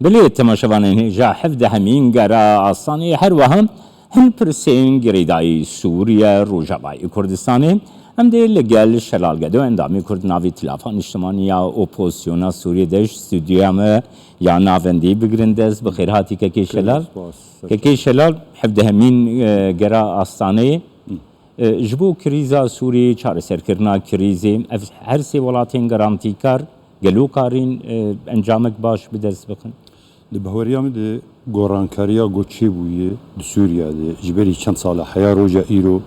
بلي تماشاوانين جا حفظ همين قرا عصاني هر وهم هم پرسین گریدای سوریه روجابای کردستانی هم ده لگل شلالگدو اندامی کرد ناوی تلافان اجتماعی یا اپوزیسیونا سوریه دش استودیوم یا ناوندی بگرندز بخیر هاتی که شلال حفظ همین گرا آستانه جبو کریزا سوری چاره سرکرنا کریزی هر سی ولاتین گرانتی کار گلو کارین انجامک باش بدست بکن بهوریام ده گورانکاریا گوچی بویه د سوریه ده جبری چند ساله حیا روجا ایرو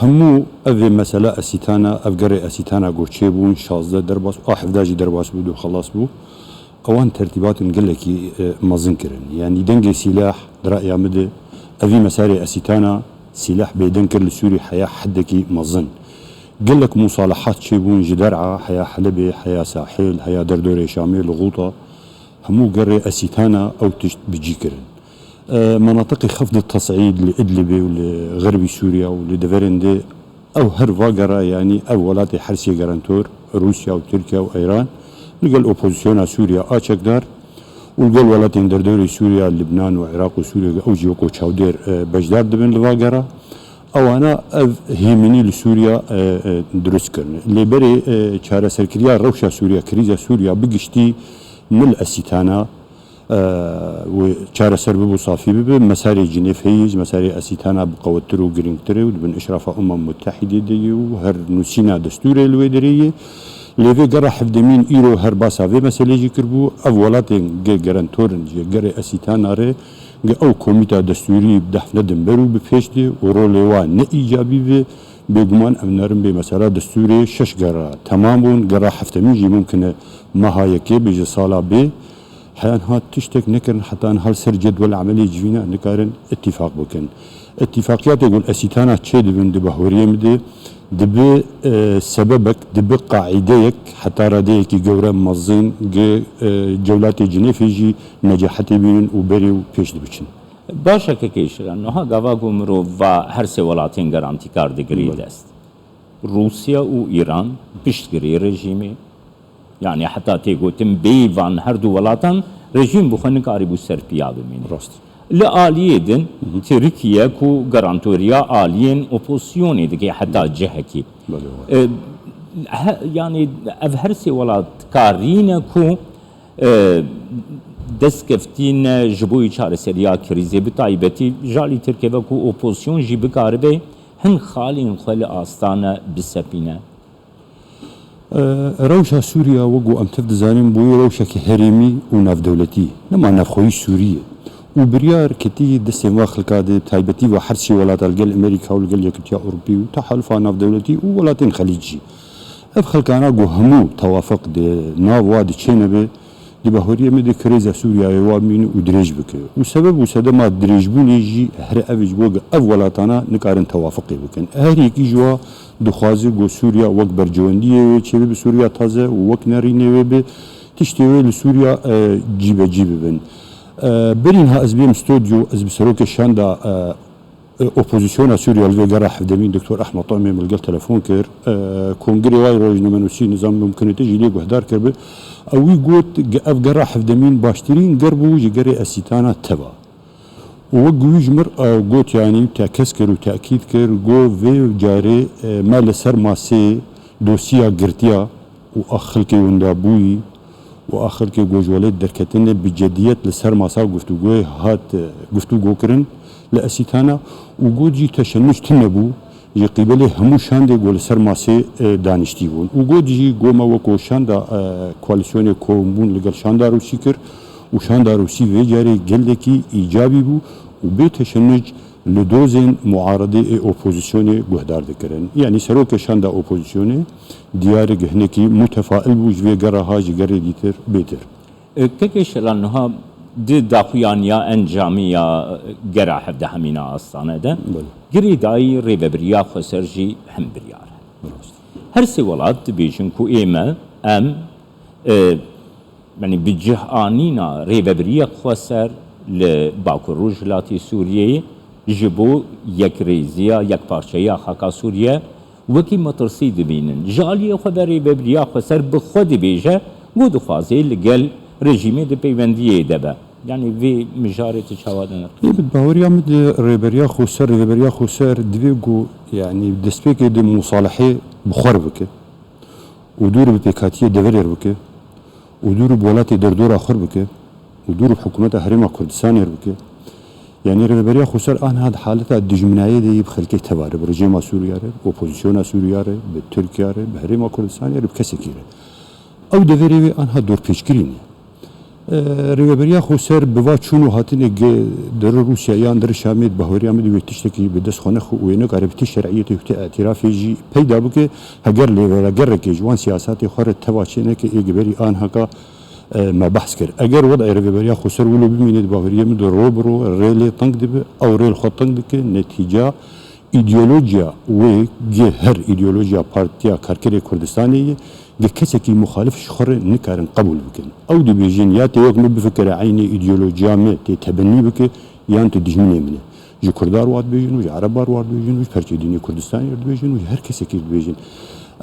همو اوه مسئله اسیتانا افگر اسیتانا گوچی بون 16 درباس و 17 درباس بود و خلاص بود اوان ترتیبات نقول لك مازن كرن يعني دنج سلاح درأي مده اوه مسار اسیتانا سلاح بيدنكر لسوري حياة حدكي مازن قال لك مصالحات شيبون جدرعه حياة حلبة حياة ساحل حياة دردوري شامل غوطه همو قري أسيتانا أو بجيكرن مناطق خفض التصعيد لإدلبة ولغربي سوريا ولدفرندي أو هرفا قرا يعني أو ولاتي حرسي قرانتور روسيا وتركيا وإيران نقل أوبوزيسيونا سوريا آشك دار ونقل ولاتي دردوري سوريا لبنان وعراق وسوريا أو جيوكو تشاودير بجدار دبن لفا قرا أو أنا هيمني لسوريا دروس كرن اللي بري شارع سركريا روشا سوريا كريزا سوريا بقشتي مل أسيتانا وشارع سرب وصافي بب مساري جنيف هيج مساري أسيتانا بقوتر وجرينتر وبن إشراف متحدة دي وهر نسينا دستور الويدرية لذي جرى حفظ مين إيرو هر باسا في مسألة جكربو أولاتين جرانتورن جرى أسيتانا ره أو كوميتا دستوري بدحفلة دنبرو بفيشتي وروليوان نإيجابي في بيجمان أمنارم بمسألة دستوري شش جرى تمامون جرى حفظ مين ممكن ما هايكي بيجي صالة بي حيان هات تشتك نكرن حتى هل سر جدول عملي جوينا نكارن اتفاق بكن اتفاقيات يقول اسيتانا تشي دبن دبهوريه مدي دب سببك دب قاعديك حتى رديك جورا مزين جولات جنيفيجي نجاحتي بين وبري وبيش دبچن باشا كيش لانه ها غواغو مرو و هر سه ولاتين گارانتي کار دگري است روسيا وايران بيشتغري رژیمی يعني حتى تيغوتم بيفان هردو ولاتن رژیم بخنك قاربو سرپیا بمين راست لآليدن تركيا كو غارانتوريا آليين اوبوزيوني دكي حتى جهكي يعني افهرسي ولات كارين كو دسكفتين جبوي چار سريا كريزي بتايبتي جالي تركيا كو اوبوزيون جي بكاربه هن خالين خل آستانه بسپينه روشا سوريا وقو ام تفدزانين بوي روشا كهريمي وناف دولتي نما نافخوي سوريا وبريار كتي دسم واخل كادي تايبتي وحرسي ولات الجل امريكا والجل يكتيا اوروبي وتحالف ناف دولتي وولاتين خليجي افخل كان اقو همو توافق دي ناف وادي تشينبه دي بهوريه مدي كريزا سوريا يوامين ودريج بك وسبب وسدما دريج بون يجي هر افج بوغ اولاتانا نكارن توافقي بكن هريكي جوا دخوازي جو سوريا وك برجونديه چه بسوريا تازه وك نارينه به تشتوي لسوريا جيبه بن برينها ازبيم استوديو ازب سروك شاندا اوبوزيسيون سوريا الفيغرا حفدمين دكتور احمد طعمي ملقى تليفون كير كونغري واي روج نمنوسي نظام ممكن تجي لي وهدار كربه او يقول افغرا حفدمين باشترين قربو جري اسيتانا تبا ووجوج مر قوت يعني تاكسكر وتاكيد كر جو في جاري ما لسر ماسي دوسيا قرتيا واخلكي وندابوي واخلكي جوجولات دركتن بجديه لسر ماسا گفتگو هات گفتگو كرن لاسيتانا وجوجي تشنج تنبو يقبله همو شانده گول سر ماسي دانشتي بون وجوجي گوما وكو شاندا كواليسيون كومبون لگل شاندا روسي كر وشاندا روسي في جاري جلدكي ايجابي بو وبيتشنج لدوزين معارضه اوبوزيسيوني گهدار دكرن يعني سروك شاندا اوبوزيسيوني ديار گهنكي متفائل بو جوي گراها جگري ديتر بيتر كيش لانها دي داخويانيا انجاميا گرا حد همينا استانه ده گري داي ريبريا خسرجي هم بريار هر سي ولات بيجن كو ايما ام يعني بجه آنينا ريبريا خسر لباكو روجلاتي سوريا جبو يك ريزيا يك بارشيا خاكا سوريا وكي مترسي دبينن جاليه خبري ببريا خسر بخود بيجه قد خوازي لقل رژیمی د پیوندی دبه یعنی وی مجارت چاوادن باوریا مد ريبريا خوسر دويغو يعني دسبيك دي مصالحه بخور بك ودور ببيكاتيه دفرير بك ودور بولاتي دردور اخر بك ودور بحكومه هرم كردستان بك يعني ريبريا خوسر ان هاد حالته الدجمنايه دي بخلكي تبار برجيم سوريا اوبوزيسيون سوريا بتركيا بهرم كردستان بكسكير او دفريوي ان هاد دور بيشكرين ريبريا خوسر بوا چونو هاتنه در روسيا يان در شامت بهوريا مد ويتشتكي بدس خنخ وينه قربتي شرعيه اعتراف جي پیدا بك هگر ليولا گرك جوان سياسات خور تواچنه كي اجبري ان هكا ما بحث كر اگر وضع ريبريا خوسر ولو بمينه بهوريا مد روبرو ريلي طنق دب او ريل خطنق دك نتيجه ایدئولوژیا و هر ایدئولوژیا پارتیا کارکری کردستانی که کسی که مخالفش خور نکارن قبول بکن او دو بیجین یا تیوک مبفکر عین ایدئولوژیا می تبنی بکن یا انت دجمنی منه جو کردار واد بیجین و جو عربار واد بیجین و پرچه دینی کردستانی واد بیجین و هر کسی که بیجین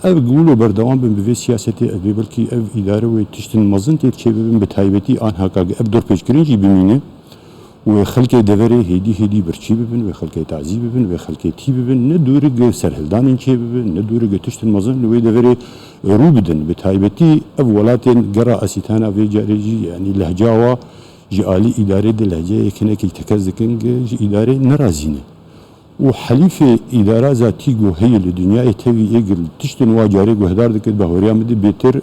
او قولو بردوام بن بفي سياستي ابي بلكي او اداره و تشتن مزن تيتشي بن بتايبتي ان هكا اب دور بيشكرينجي بمينه وخلكي دفري هيدي برشي ببن وخلكي تعذيب ببن وخلكي تي ببن ندورج سرهلدان انشي ببن ندورج تشتن مزن وي دفري روبدن بتايبتي اولاتين قرا اسيتانا في جارجي يعني لهجاوا جالي اداره اللهجه كنكي تكزكن جي اداره نرازينه وحليف اداره ذاتيغو هي الدنيا تبي يقل تشتن واجاري وهدار دك بهوريا مد بيتر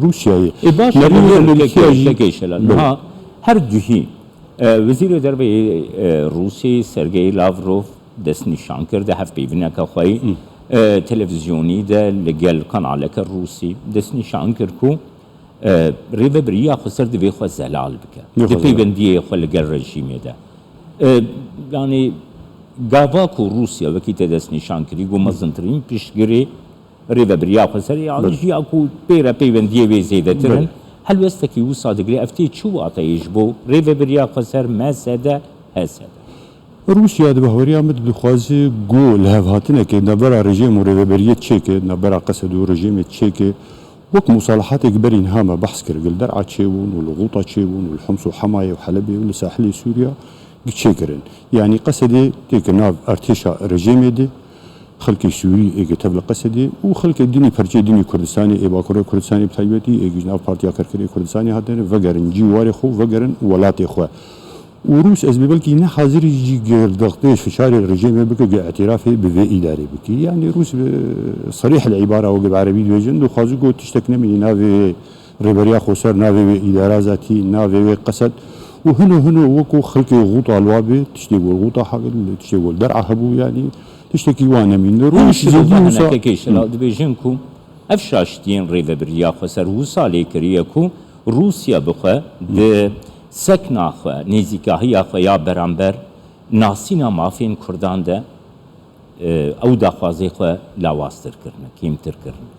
روسيا باش ها هر جهي وزیر دربه روسی سرگئی لاوروف دست نشان کرده هفت بیوینه که خواهی تلویزیونی ده لگل کانالک روسی دست نشان کرد که ریوه بریا خسر دوی خواه زلال بکه ده پیوندیه خواه لگل رژیمه ده یعنی گاوا که روسیا وکی تا دست نشان کردی گو مزنترین پیشگری ریوه بریا خسر یعنی جیا که پیره پیوندیه وی زیده ترن هل وستكي وصا دقري افتي شو عطيش بو ريفا بريا قصر ما سدا هسدا روسيا بهوريا مد دخوازي جو لهفاتنا كي نبرا رجيم وريفا بريا تشيكي نبرا قصد ورجيم تشيكي وك مصالحات اكبرين هاما بحث كرقل درعا تشيبون والغوطة تشيبون والحمص وحماية وحلبي والساحلي سوريا تشيكرين يعني قصدي تيك ناف ارتشا رجيم دي خلق سوري ايجي تبل قصدي وخلق الدني فرجي دني كردستاني ايباكوري كردستاني بتايبتي ايجي جناب بارتيا كركري كردستاني هادن وغرن جواري خو وغرن ولاتي خو وروس از بلكي نه حاضر يجي ضغطيش في شارع الرجيم بك اعترافي بفي اداري بك يعني روس صريح العباره وقب عربي دوجن وخازو تشتكنا من نافي ريبريا خوسر نافي اداره ذاتي نافي قصد وهنا وكو خلق غوطه الوابي تشتي غوطه حق تشتي درعه هبو يعني تشتكي وانا من روس زيدوسا كيش لا دبيجنكو افشاشتين ريفا بريا خسر وصالي كريكو روسيا بخوا د سكنا خوا نزيكاهيا خوا يا برامبر ناسينا مافين كردان ده او داخوازي خوا لاواستر كرنا كيمتر كرنا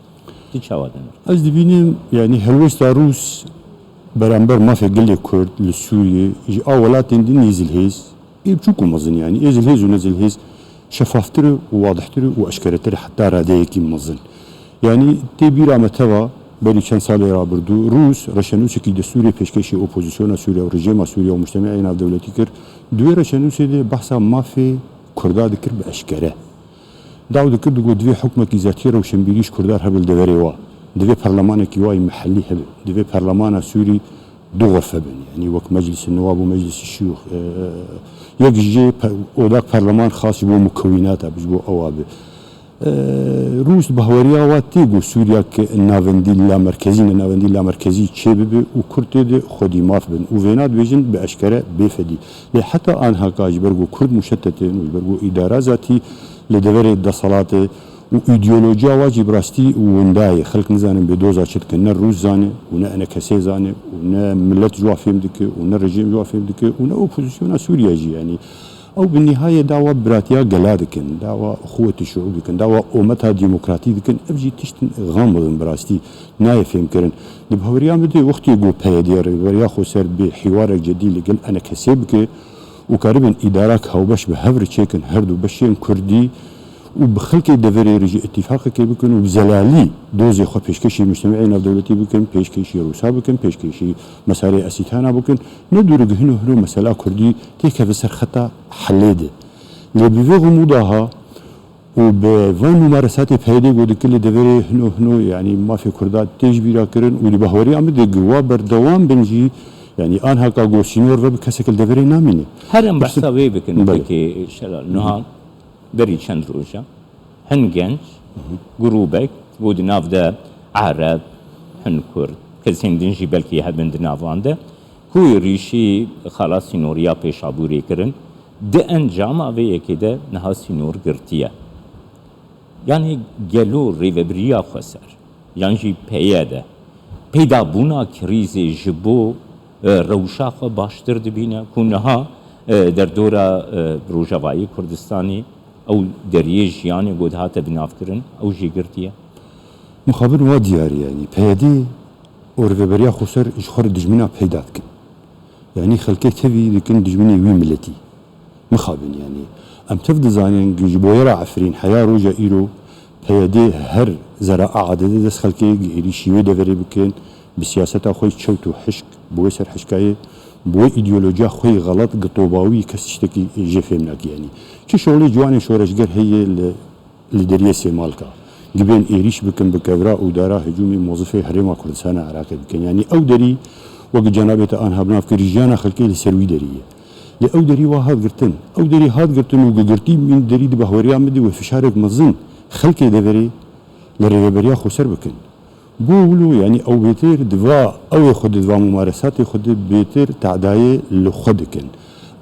تشاودن از دبينم يعني هلوستا روس برامبر ما في قلي كرد لسوريا يجي اولاتين دي نيزلهيز يبچوكو مزن يعني ازلهيز ونزلهيز شفافتر وواضحتر واشكرتر حتى راديكي مزن يعني تبيرا متوا بلي كان سالي رابردو روس رشنوسي كي دستوري بيشكشي اوبوزيسيون سوريا ورجيم سوريا ومجتمعين دولتي كر دوي رشنوسي دي بحثا ما في كردا ذكر باشكره داو ذكر دو دوي حكمه كي ذاتيره وشمبيليش كردار هبل دوريوا دوي برلمان كي واي محلي هبل دوي برلمان سوري دو غرفه بن يعني وك مجلس النواب ومجلس الشيوخ يجي وذاك برلمان خاص بو مكوناته بس بو اوابه روس بهوريا واتيغو سوريا كنافندي لا مركزي تشيبب وكرد خدي ماف بن وفينات بيجن باشكره بفدي حتى ان هكاج برغو كرد مشتتين وبرغو اداره ذاتي لدوري الدصلات وايديولوجيا واجب راستي ونداي خلق نزانن بدوزا شتكن الروس زاني ونا انا كسي زاني ونا ملت جوا فيهم دك ونا رجيم جوا فيهم دك ونا اوبوزيسيون سوريا جي يعني او بالنهايه دعوه براتيا قلادكن دعوه اخوه الشعوب كن دعوه امتها ديمقراطيه كن ابجي تشتن غامض براستي نايف يمكن نبهوريا مدي وقتي جو بيدير وريا خسر بحوار جديد قال انا كسبك وكاربن ادارك هاو باش بهفر تشيكن هردو بشين كردي وبخلق دفري رجي اتفاق كي بكن وبزلالي دوزي خو بيشكشي مجتمعي ناف دولتي بكن بيشكشي روسا بكن بيشكشي مساري اسيتانا بكن ندور هنو مسألة كردي تيك بسر خطا حليده اللي بيفي غموضها وبفان ممارسات بهيدي قد كل دفري هنو يعني ما في كردات تيج بيرا كرن واللي بهوري عمد جوا بردوام بنجي يعني انها كاغو سينور رب كسك الدفري نامينه هرم بحسابي بكن بكي شلال نها بري چند روجا هن جنج جروبك بود ناف ده عرب هن كرد كسين دنجي بلكي هاد من دنافان ده كوي ريشي خلاص سينوريا پیش عبوري کرن ده انجام اوه يكي ده نها سينور گرتيه يعني گلو ريوبريا خسر يعني جي پياده پیدا بونا کریزی جبو روشا خو باشتر دبینه کنها در دورا روجاوایی کردستانی او دریه جیانی گود هات بناف کرن او جی گرتیه مخابر وا دياري يعني بيدي ورفبريا خسر اشخر دجمنا بيدات كن يعني خلكي تبي لكن دجمني وي ملتي مخابن يعني ام تفد زانين جبويرا عفرين حياه روجا ايرو بيدي هر زراعه عدد دس خلكي ايري شيوي دفري بكن بسياسته خوي تشوتو حشك بوي سر حشكاي بوي ايديولوجيا خوي غلط قطوباوي كسشتكي جفمناك يعني شي شغلي جواني شورشجر هي اللي دريسي مالكا جبين إيريش بكن بكبرى ودارا هجومي موظفي حريمة كردستان عراقي بكن يعني أو دري وقت جنابة أنها بناف كريجانا خلقي لسروي دريه لأو دري وهاد قرتن أو دري هاد قرتن وقرتي من دري دي بهوريا مدي وفشارك مزن خلقي دبري لريبريا خسر بكن بولو يعني أو بيتر دفاع أو يخد دفاع ممارسات يخد بيتر تعداية لخدكن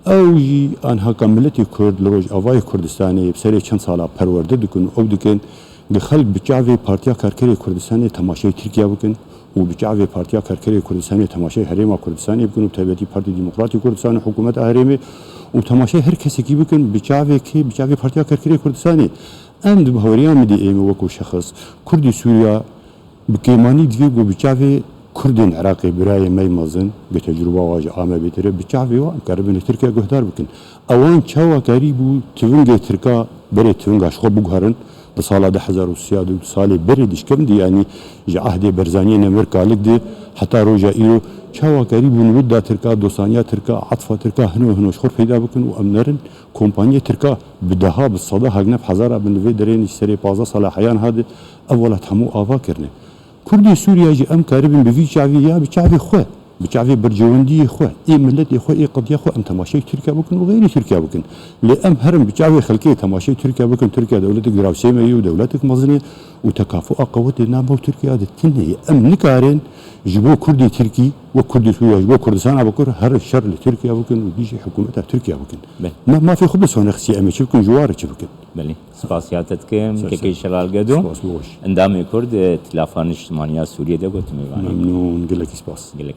او جي انها كملتي كرد لروج اواي كردستاني بسري چند سالا پرورده دكن او دكن دخل بچاوي پارتيا كركري كردستاني تماشاي تركيا بكن وبچاوي پارتيا كركري كردستاني تماشاي حريمه كردستاني بكن وتبتي بارتي ديمقراطي كردستان حكومت حريمه وتماشاي هر كسي كي بكن بچاوي كي بچاوي پارتيا كركري كردستاني ام بهوريا مدي ايم وكو شخص كردي سوريا بكيماني دفي جو بچاوي كردن عراقي براي ماي مازن بتجربه واج عامه بتر بچاوي وقربن تركيا گهدار بكن اوان چاوا قريبو تونج تركا بري تونج اشخو بوغارن بصاله 2003 سالي بري دشكم دي يعني عهد برزاني نمر كالك دي حتى روجا ايرو چاوا قريبو نودا تركا دوسانيا تركا عطفه تركا هنو شخور پیدا بكن وامنرن كومبانيه تركا بدها بالصدا هجنب حزاره بن في درين سري 15 صلاحيان هذا اولا تمو افا كرنه كردي سوريا جي ام كاربن بفي شعبي يا بشعبي خو بشعبي برجوندي خو اي ملتي خو اي قضيه خو ام تماشي تركيا بكن وغير تركيا بكن لام هرم بشعبي خلقي تماشي تركيا بكن تركيا دولتك جراوسيمي ودولتك مزني وتكافؤ قوه النامو تركيا دتني ام نكارن جبو كردي تركي وكردي سوريا جبو كردستان بكر هر الشر لتركيا بكن وبيجي حكومتها تركيا بكن ما في خبص هون خسي ام بكن جوار بكن بله سپاسیاتتكم كي شلال قدو اندامي كرد تلافان اجتماعية سوريا ده قلت ميواني ممنون قلك سپاس قلك